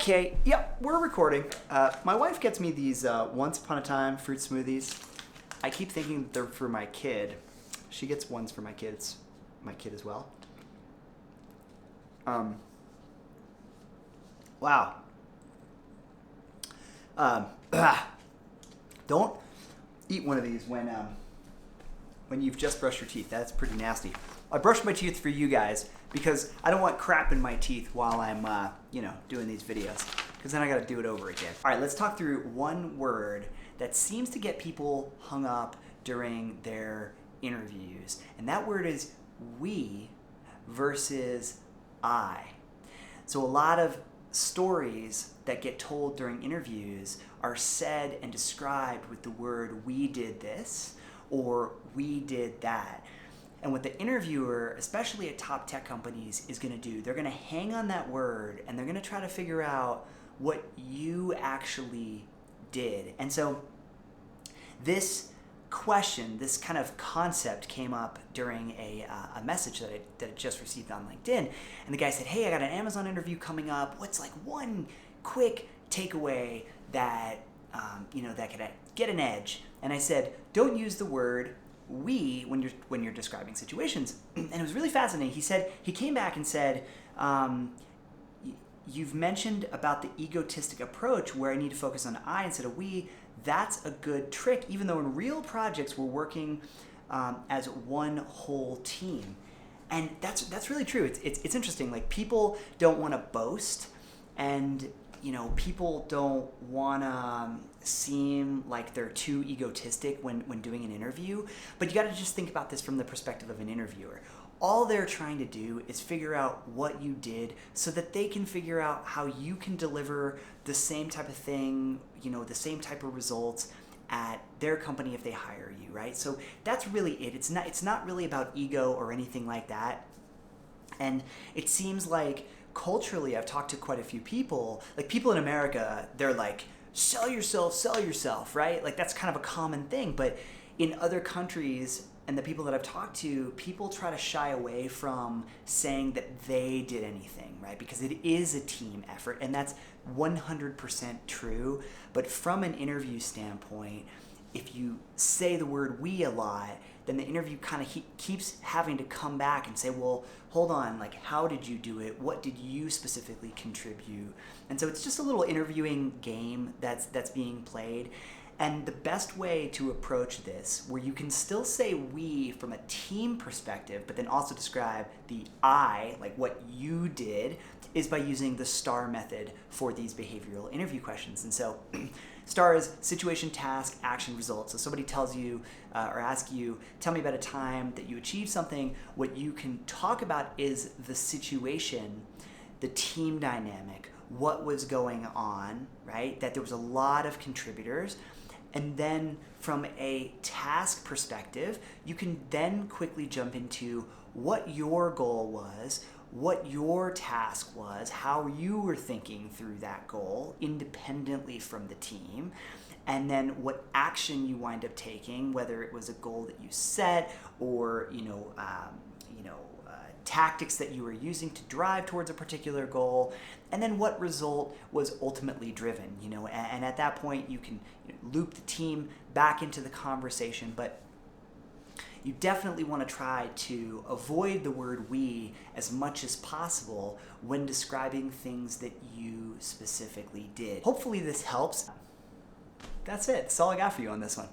Okay, yep, we're recording. My wife gets me these Once Upon a Time fruit smoothies. I keep thinking they're for my kid. She gets ones for my kids, my kid as well. Wow. Don't eat one of these when you've just brushed your teeth. That's pretty nasty. I brushed my teeth for you guys because I don't want crap in my teeth while I'm, doing these videos, because then I got to do it over again. All right, let's talk through one word that seems to get people hung up during their interviews, and that word is we versus I. So a lot of stories that get told during interviews are said and described with the word we did this or we did that. And what the interviewer, especially at top tech companies, is going to do, they're going to hang on that word and they're going to try to figure out what you actually did. And so this question, this kind of concept came up during a message that I just received on LinkedIn. And the guy said, hey, I got an Amazon interview coming up. What's like one quick takeaway that, that could get an edge? And I said, don't use the word we when you're describing situations. And it was really fascinating. He came back and said, you've mentioned about the egotistic approach where I need to focus on I instead of we. That's a good trick, even though in real projects we're working as one whole team. And that's really true. It's interesting. Like, people don't want to boast, and people don't want to seem like they're too egotistic when doing an interview. But you got to just think about this from the perspective of an interviewer. All they're trying to do is figure out what you did so that they can figure out how you can deliver the same type of thing, the same type of results at their company if they hire you, right? So that's really it. It's not really about ego or anything like that. And it seems like culturally, I've talked to quite a few people, like people in America, they're like, sell yourself, right? Like, that's kind of a common thing. But in other countries, and the people that I've talked to, people try to shy away from saying that they did anything, right? Because it is a team effort, and that's 100% true. But from an interview standpoint, if you say the word we a lot, then the interview kind of keeps having to come back and say, well, hold on, like, how did you do it? What did you specifically contribute? And so it's just a little interviewing game that's being played. And the best way to approach this, where you can still say we from a team perspective, but then also describe the I, like what you did, is by using the STAR method for these behavioral interview questions. And so STAR is situation, task, action, result. So somebody tells you or asks you, tell me about a time that you achieved something. What you can talk about is the situation, the team dynamic, what was going on, right? That there was a lot of contributors. And then from a task perspective, you can then quickly jump into what your goal was, what your task was, how you were thinking through that goal independently from the team, and then what action you wind up taking, whether it was a goal that you set or tactics that you were using to drive towards a particular goal, and then what result was ultimately driven, and at that point you can loop the team back into the conversation. But you definitely want to try to avoid the word we as much as possible when describing things that you specifically did. Hopefully this helps. That's it. That's all I got for you on this one.